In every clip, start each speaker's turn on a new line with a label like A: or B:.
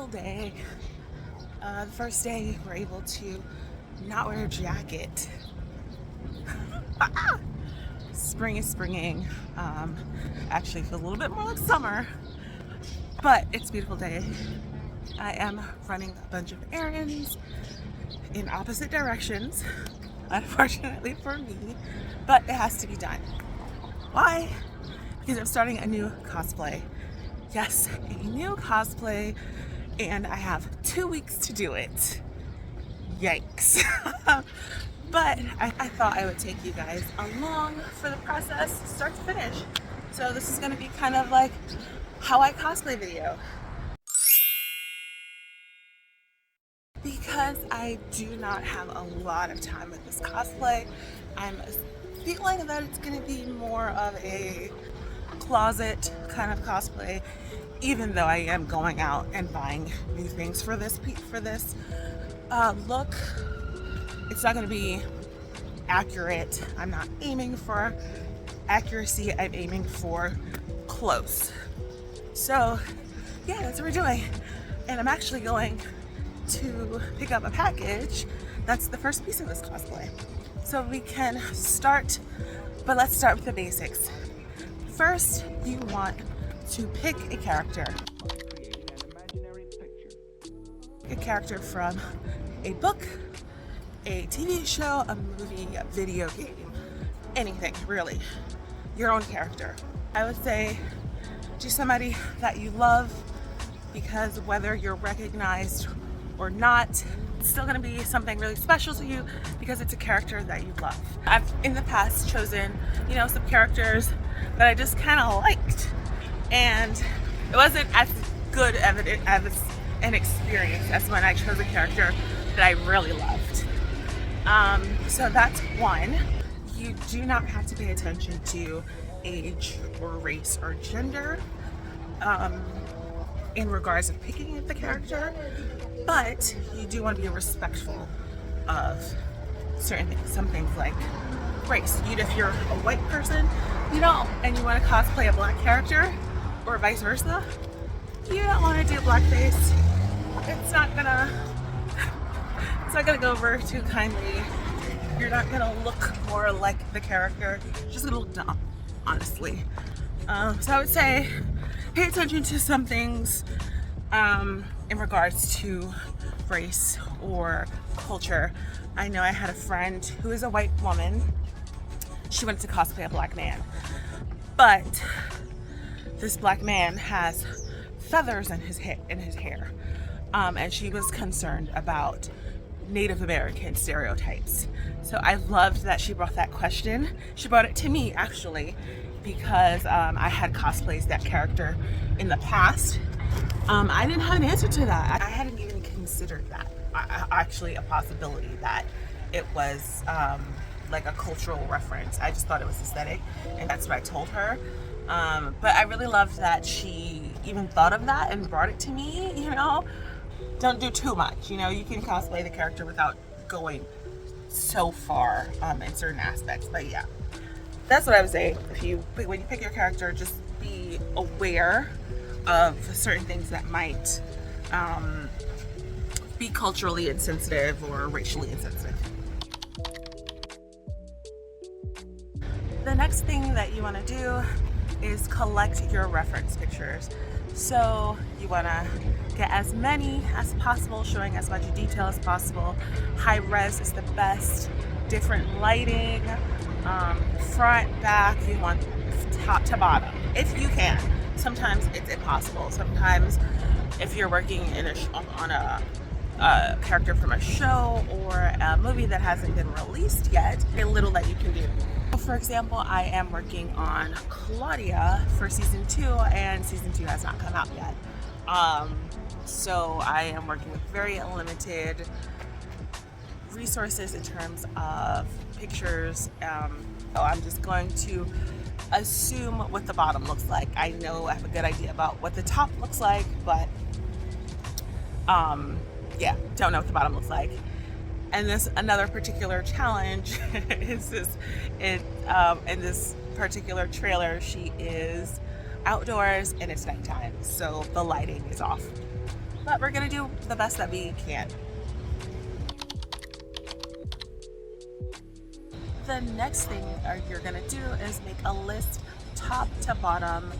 A: beautiful day. The first day we're able to not wear a jacket. Spring is springing. Actually feels a little bit more like summer, but it's a beautiful day. I am running a bunch of errands in opposite directions, unfortunately for me, but it has to be done. Why? Because I'm starting a new cosplay. Yes, a new cosplay, and I have 2 weeks to do it. Yikes. But I thought I would take you guys along for the process, start to finish. So this is going to be kind of like how I cosplay video. Because I do not have a lot of time with this cosplay, I'm feeling that it's going to be more of a closet kind of cosplay, even though I am going out and buying new things for this look. It's not going to be accurate. I'm not aiming for accuracy, I'm aiming for close. So yeah, that's what we're doing. And I'm actually going to pick up a package. That's the first piece of this cosplay. So we can start, but let's start with the basics. First, you want to pick a character. A character from a book, a TV show, a movie, a video game, anything really. Your own character. I would say do somebody that you love, because whether you're recognized or not, it's still going to be something really special to you because it's a character that you love. I've in the past chosen, some characters that I just kind of liked, and it wasn't as good as an experience as when I chose a character that I really loved. So that's one. You do not have to pay attention to age or race or gender in regards of picking the character, but you do want to be respectful of certain things. Some things like race. If you're a white person, and you want to cosplay a black character, or vice versa, you don't want to do blackface. It's not gonna go over too kindly. You're not gonna look more like the character. It's just gonna look dumb, honestly. So I would say pay attention to some things in regards to race or culture. I know I had a friend who is a white woman. She wanted to cosplay a black man, but this black man has feathers in his hair, and she was concerned about Native American stereotypes. So I loved that she brought that question. She brought it to me actually, because I had cosplayed that character in the past. I didn't have an answer to that. I hadn't even considered that actually a possibility that it was like a cultural reference. I just thought it was aesthetic, and that's what I told her. But I really loved that she even thought of that and brought it to me. Don't do too much. You can cosplay the character without going so far in certain aspects. But yeah, that's what I would say. When you pick your character, just be aware of certain things that might be culturally insensitive or racially insensitive. The next thing that you want to do is collect your reference pictures. So you want to get as many as possible, showing as much detail as possible. High res is the best. Different lighting, front, back. You want top to bottom if you can. Sometimes it's impossible. Sometimes if you're working on a character from a show or a movie that hasn't been released yet, a little that you can do. For example, I am working on Claudia for season 2, and season 2 has not come out yet. So I am working with very limited resources in terms of pictures. So I'm just going to assume what the bottom looks like. I know I have a good idea about what the top looks like, but yeah, don't know what the bottom looks like. And this another particular challenge is in this particular trailer, she is outdoors and it's nighttime, so the lighting is off. but we're gonna do the best that we can. The next thing you're gonna do is make a list top to bottom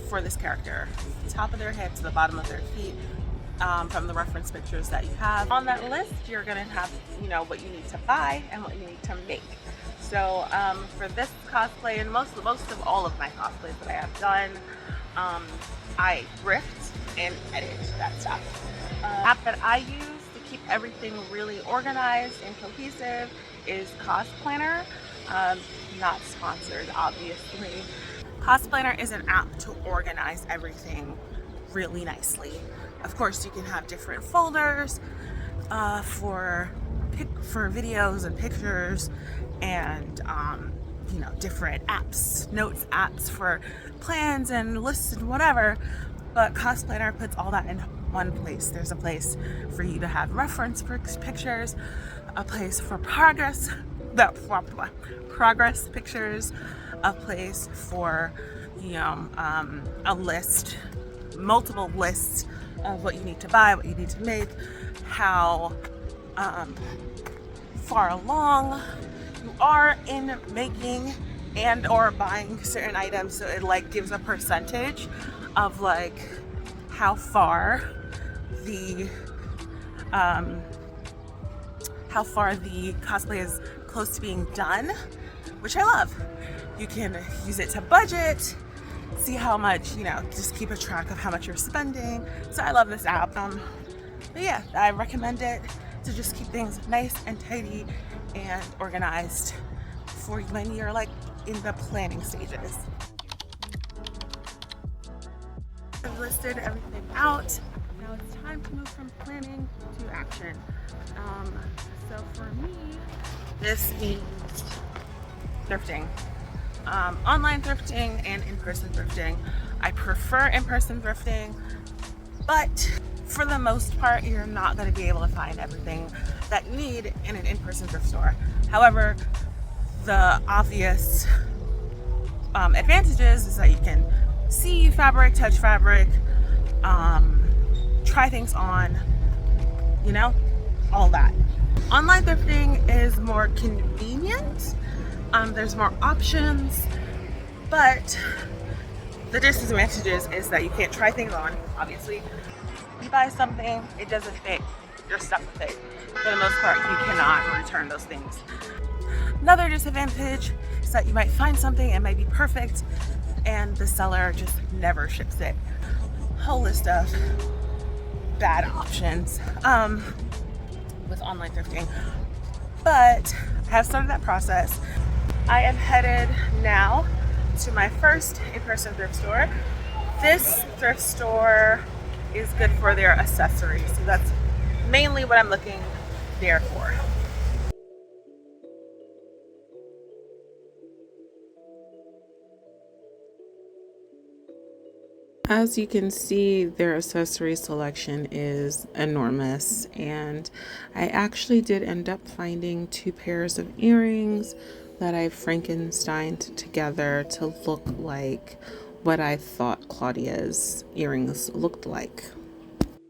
A: for this character. Top of their head to the bottom of their feet, from the reference pictures that you have. On that list, you're gonna have, you know, what you need to buy and what you need to make. So for this cosplay, and most of all of my cosplays that I have done, I thrift and edit that stuff. App that I use to keep everything really organized and cohesive is Cosplayer. Not sponsored, obviously. Cosplayer is an app to organize everything really nicely. Of course, you can have different folders for videos and pictures, and you know, different apps, notes apps for plans and lists and whatever. But Cosplayer puts all that in one place. There's a place for you to have reference pictures, a place for progress pictures, a place for, you know, a list, multiple lists of what you need to buy, what you need to make, how far along you are in making and or buying certain items. So it like gives a percentage of like how far the cosplay is close to being done, which I love. You can use it to budget, see how much, you know, just keep a track of how much you're spending. So I love this app. But yeah, I recommend it to just keep things nice and tidy and organized for when you're like in the planning stages. I've listed everything out. Now it's time to move from planning to action. So for me, this means thrifting. Online thrifting and in-person thrifting. I prefer in-person thrifting, but for the most part, you're not going to be able to find everything that you need in an in-person thrift store. However, the obvious advantages is that you can see fabric, touch fabric, try things on, you know, all that. Online thrifting is more convenient. There's more options, but the disadvantages is that you can't try things on, obviously. You buy something, it doesn't fit, you're stuck with it. For the most part, you cannot return those things. Another disadvantage is that you might find something and might be perfect, and the seller just never ships it. Whole list of bad options with online thrifting. But I have started that process. I am headed now to my first in-person thrift store. This thrift store is good for their accessories, so that's mainly what I'm looking there for. As you can see, their accessory selection is enormous, and I actually did end up finding 2 pairs of earrings that I Frankensteined together to look like what I thought Claudia's earrings looked like.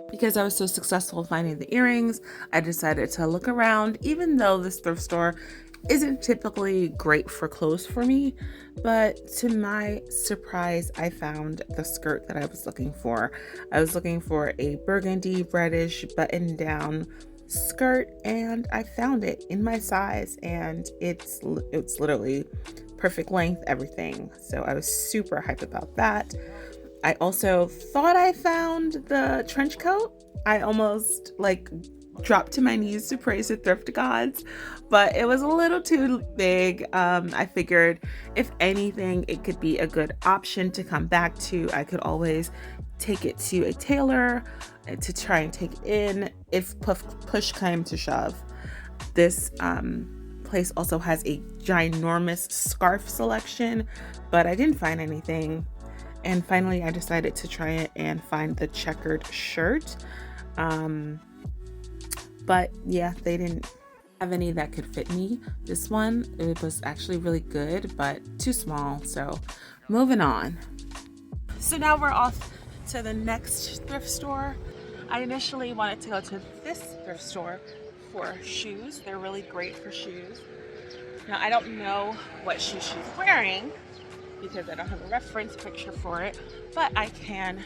A: Because I was so successful finding the earrings, I decided to look around, even though this thrift store isn't typically great for clothes for me. But to my surprise, I found the skirt that I was looking for. I was looking for a burgundy reddish button down skirt, and I found it in my size, and it's literally perfect length, everything. So I was super hyped about that. I also thought I found the trench coat. I almost like dropped to my knees to praise the thrift gods, but it was a little too big. I figured if anything, it could be a good option to come back to. I could always take it to a tailor to try and take it in if push came to shove. This place also has a ginormous scarf selection, but I didn't find anything. And finally, I decided to try it and find the checkered shirt. But yeah, they didn't have any that could fit me. This one, it was actually really good, but too small. So moving on. So now we're off to the next thrift store. I initially wanted to go to this thrift store for shoes. They're really great for shoes. Now, I don't know what shoe she's wearing because I don't have a reference picture for it, but I can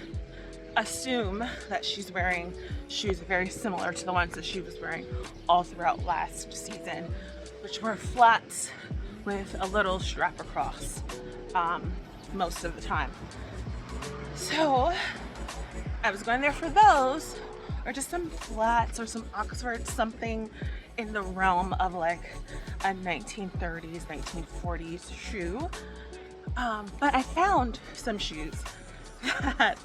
A: assume that she's wearing shoes very similar to the ones that she was wearing all throughout last season, which were flats with a little strap across most of the time. So I was going there for those, or just some flats or some Oxford, something in the realm of like a 1930s, 1940s shoe. But I found some shoes that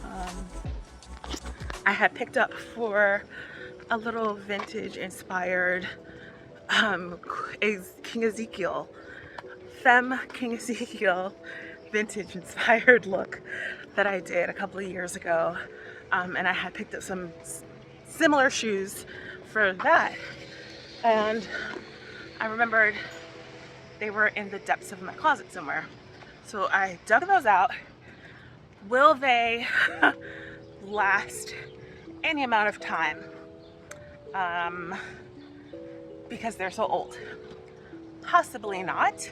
A: I had picked up for a little vintage inspired King Ezekiel, Femme King Ezekiel vintage inspired look that I did a couple of years ago. And I had picked up some similar shoes for that. And I remembered they were in the depths of my closet somewhere. So I dug those out. Will they last any amount of time? Because they're so old. Possibly not.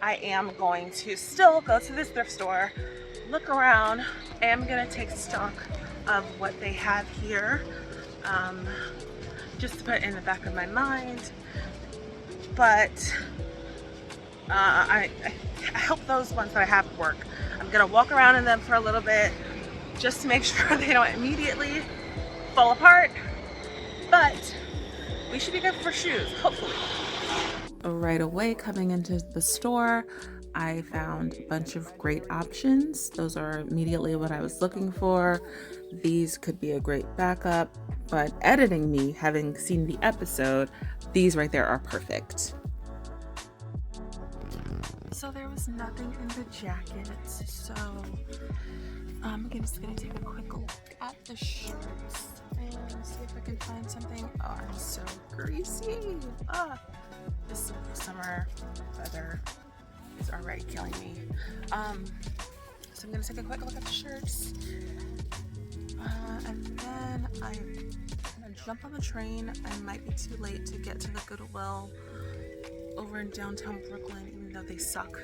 A: I am going to still go to this thrift store, look around. I am gonna take stock of what they have here, just to put in the back of my mind. But I hope those ones that I have work. I'm gonna walk around in them for a little bit just to make sure they don't immediately fall apart. But we should be good for shoes, hopefully. Right away, coming into the store, I found a bunch of great options. Those are immediately what I was looking for. These could be a great backup, but editing me, having seen the episode, these right there are perfect. So there was nothing in the jackets, so I'm just gonna take a quick look at the shirts and see if I can find something. Oh, I'm so greasy. This summer weather is already killing me. So I'm gonna take a quick look at the shirts, and then I'm gonna jump on the train. I might be too late to get to the Goodwill over in downtown Brooklyn, even though they suck.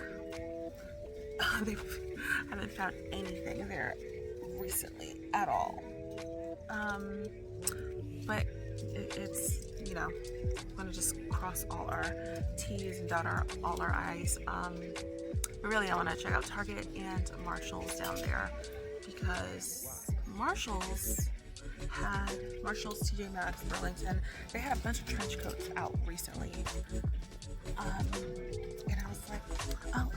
A: I haven't found anything there recently at all. But it's, you know, I'm gonna just cross all our T's and dot all our I's. But really I wanna check out Target and Marshall's down there, because Marshall's, TJ Maxx, Burlington, they had a bunch of trench coats out recently. And I was like,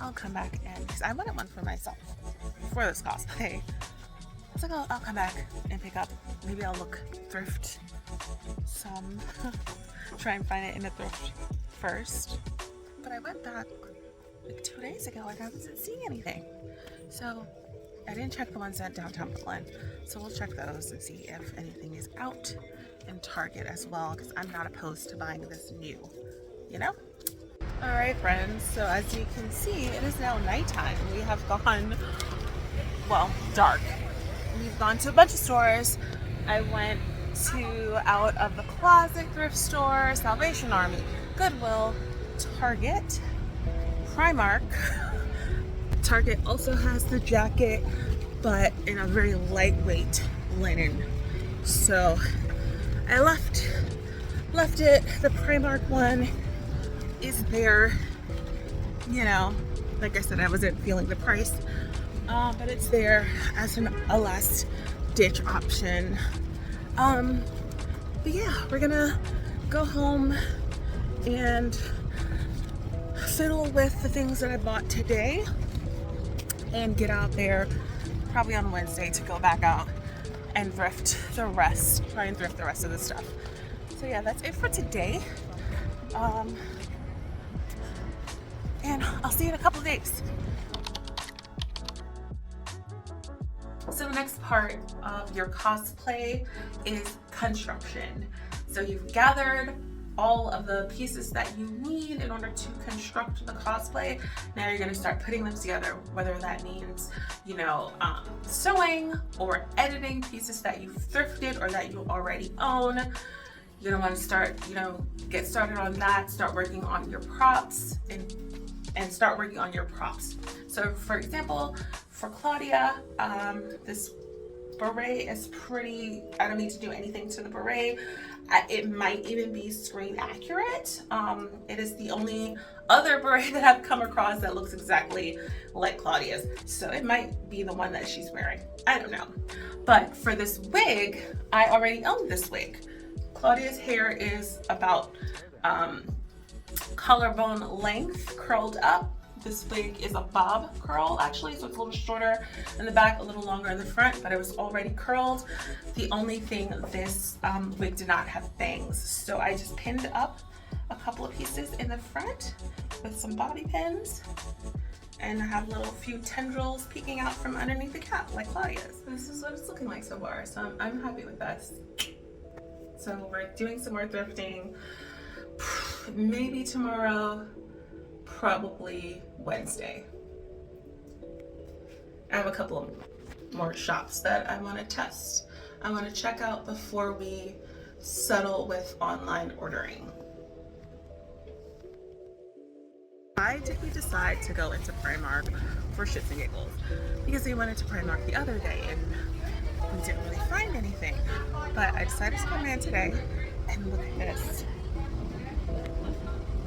A: I'll come back, and because I wanted one for myself for this cosplay. I was like, I'll come back and pick up. Maybe I'll look thrift some, try and find it in a thrift first. But I went back like 2 days ago and I wasn't seeing anything. So I didn't check the ones at downtown Brooklyn. So we'll check those and see if anything is out in Target as well, because I'm not opposed to buying this new, you know? Alright friends, so as you can see, it is now nighttime. We have gone, well, dark. We've gone to a bunch of stores. I went to Out of the Closet thrift store, Salvation Army, Goodwill, Target, Primark. Target also has the jacket, but in a very lightweight linen. So I left it. The Primark one is there. You know, like I said, I wasn't feeling the price, but it's there as a last ditch option. But yeah, we're gonna go home and fiddle with the things that I bought today and get out there probably on Wednesday to go back out and try and thrift the rest of the stuff. So yeah, that's it for today. And I'll see you in a couple of days. So the next part of your cosplay is construction. So you've gathered all of the pieces that you need in order to construct the cosplay. Now you're gonna start putting them together, whether that means, you know, sewing or editing pieces that you've thrifted or that you already own. You're gonna wanna start, you know, get started on that, start working on your props and start working on your props. So for example, for Claudia, this beret is pretty, I don't need to do anything to the beret. It might even be screen accurate. It is the only other beret that I've come across that looks exactly like Claudia's. So it might be the one that she's wearing. I don't know. But for this wig, I already own this wig. Claudia's hair is about collarbone length, curled up. This wig is a bob curl actually, so it's a little shorter in the back, a little longer in the front, but it was already curled. The only thing, this wig did not have bangs, so I just pinned up a couple of pieces in the front with some bobby pins, and I have little few tendrils peeking out from underneath the cap like Claudia's. This is what it's looking like so far, so I'm happy with this. So we're doing some more thrifting, maybe tomorrow, probably Wednesday. I have a couple of more shops that I want to test. I want to check out before we settle with online ordering. Why did we decide to go into Primark for shits and giggles? Because we went into Primark the other day and we didn't really find anything. But I decided to come in today and look at this.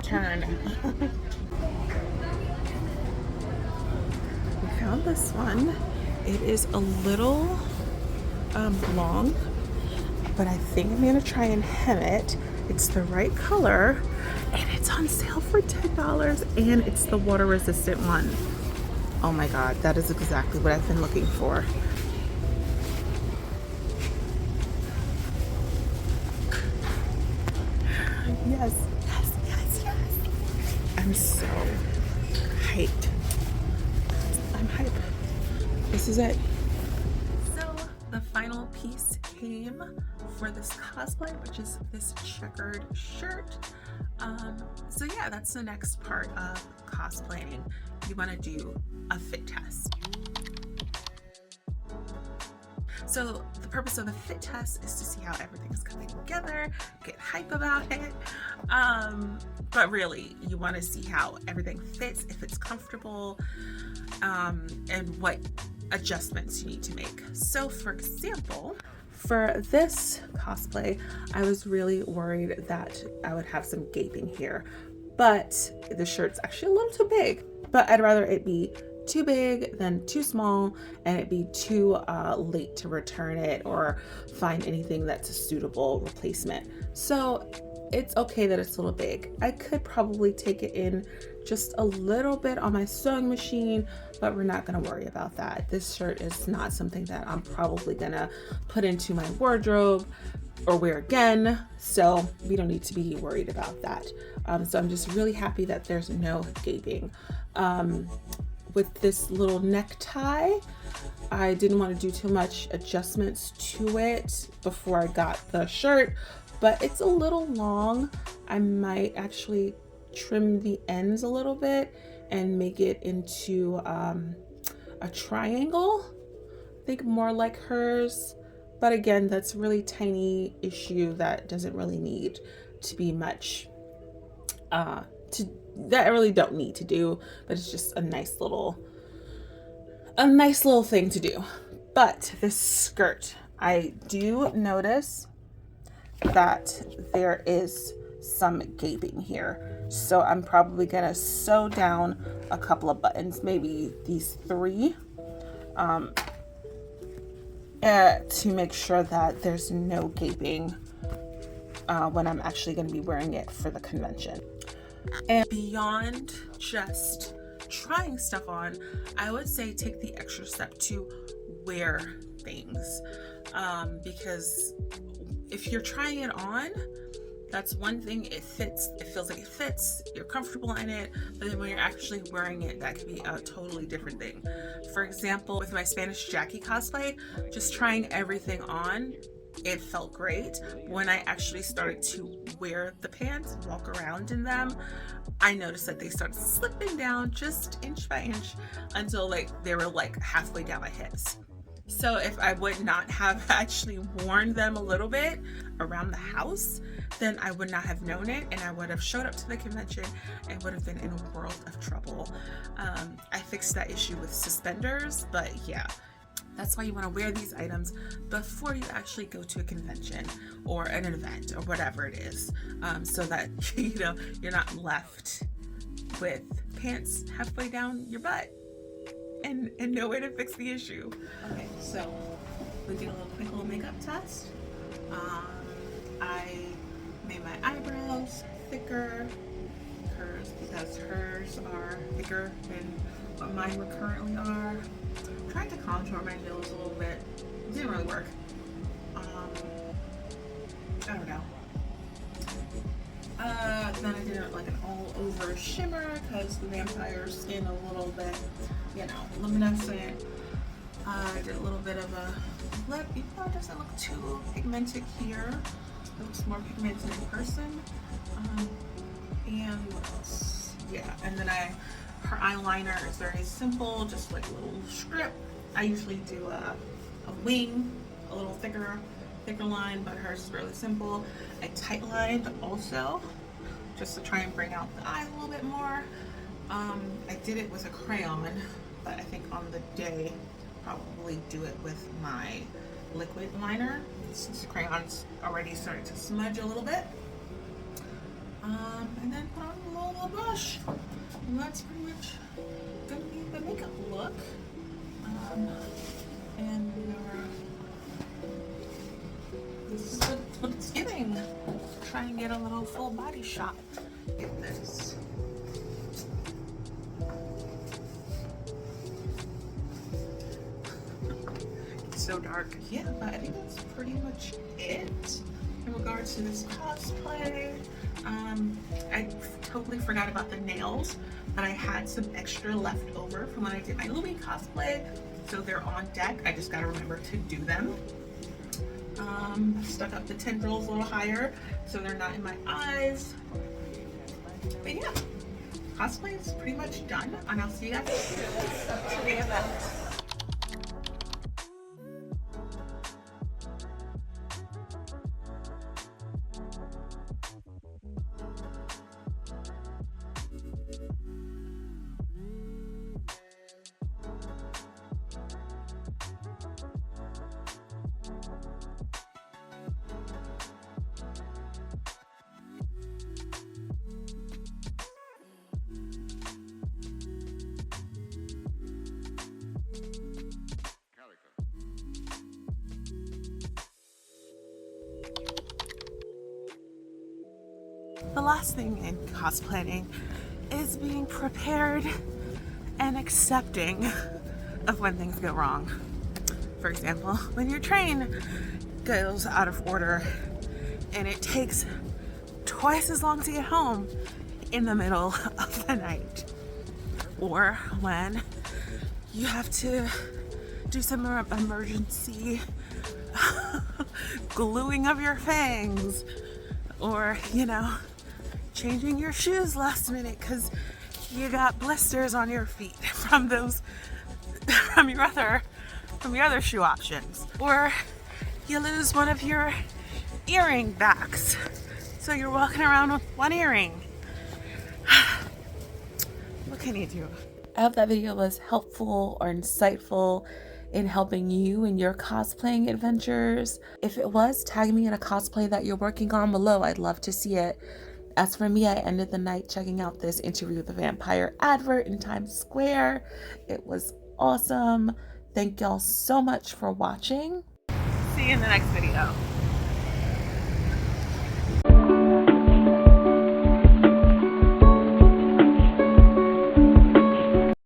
A: Turn. We found this one. It is a little long, but I think I'm gonna try and hem it. It's the right color and it's on sale for $10 and it's the water resistant one. Oh my God, that is exactly what I've been looking for. Yes, yes, yes, yes. I'm so hyped. I'm hyped. This is it. So the final piece came for this cosplay, which is this checkered shirt. So yeah, that's the next part of cosplaying. You want to do a fit test. So the purpose of the fit test is to see how everything is coming together, get hype about it. But really, you want to see how everything fits, if it's comfortable, and what adjustments you need to make. So for example, for this cosplay, I was really worried that I would have some gaping here, but the shirt's actually a little too big, but I'd rather it be too big than too small and it be too late to return it or find anything that's a suitable replacement. So it's okay that it's a little big. I could probably take it in just a little bit on my sewing machine, but we're not gonna worry about that. This shirt is not something that I'm probably gonna put into my wardrobe or wear again, so we don't need to be worried about that. So I'm just really happy that there's no gaping. With this little necktie, I didn't want to do too much adjustments to it before I got the shirt, but it's a little long. I might actually trim the ends a little bit and make it into a triangle. I think more like hers, but again, that's a really tiny issue that doesn't really need to be much that I really don't need to do, but it's just a nice little thing to do. But this skirt, I do notice that there is some gaping here, so I'm probably gonna sew down a couple of buttons, maybe these 3, to make sure that there's no gaping when I'm actually gonna be wearing it for the convention. And beyond just trying stuff on, I would say take the extra step to wear things, because if you're trying it on, that's one thing. It fits, it feels like it fits, you're comfortable in it, but then when you're actually wearing it, that could be a totally different thing. For example, with my Spanish Jackie cosplay, just trying everything on, it felt great. When I actually started to wear the pants and walk around in them, I noticed that they started slipping down just inch by inch until like they were like halfway down my hips. So if I would not have actually worn them a little bit around the house, then I would not have known it, and I would have showed up to the convention and would have been in a world of trouble. I fixed that issue with suspenders, but yeah, that's why you want to wear these items before you actually go to a convention or an event or whatever it is, so that you're not left with pants halfway down your butt and no way to fix the issue. Okay, so we did a quick little makeup test. I made my eyebrows thicker because hers are thicker than what mine currently are. Tried to contour my nose a little bit. It didn't really work. I don't know. Then I did it like an all over shimmer because the vampire skin a little bit, luminescent. I did a little bit of a lip, even though it doesn't look too pigmented here. It looks more pigmented in person. And what else? Yeah, and then her eyeliner is very simple, just like a little strip. I usually do a wing, a little thicker line, but hers is really simple. I tight lined also, just to try and bring out the eye a little bit more. I did it with a crayon, but I think on the day, probably do it with my liquid liner, since the crayon's already started to smudge a little bit. And then put on a little blush. And that's pretty much gonna be the makeup look. And this is what it's giving. Try and get a little full body shot in this. It's so dark. Yeah, but I think that's pretty much it in regards to this cosplay. I totally forgot about the nails, but I had some extra left over from when I did my Louis cosplay, so they're on deck. I just gotta remember to do them. Stuck up the tendrils a little higher so they're not in my eyes. But yeah, cosplay is pretty much done, and I'll see you guys to the event. The last thing in cosplaying is being prepared and accepting of when things go wrong. For example, when your train goes out of order and it takes twice as long to get home in the middle of the night. Or when you have to do some emergency gluing of your fangs, or changing your shoes last minute because you got blisters on your feet from your other shoe options, or you lose one of your earring backs, so you're walking around with one earring. What can you do? I hope that video was helpful or insightful in helping you in your cosplaying adventures. If it was, tag me in a cosplay that you're working on below. I'd love to see it. As for me, I ended the night checking out this Interview with the Vampire advert in Times Square. It was awesome. Thank y'all so much for watching. See you in the next video.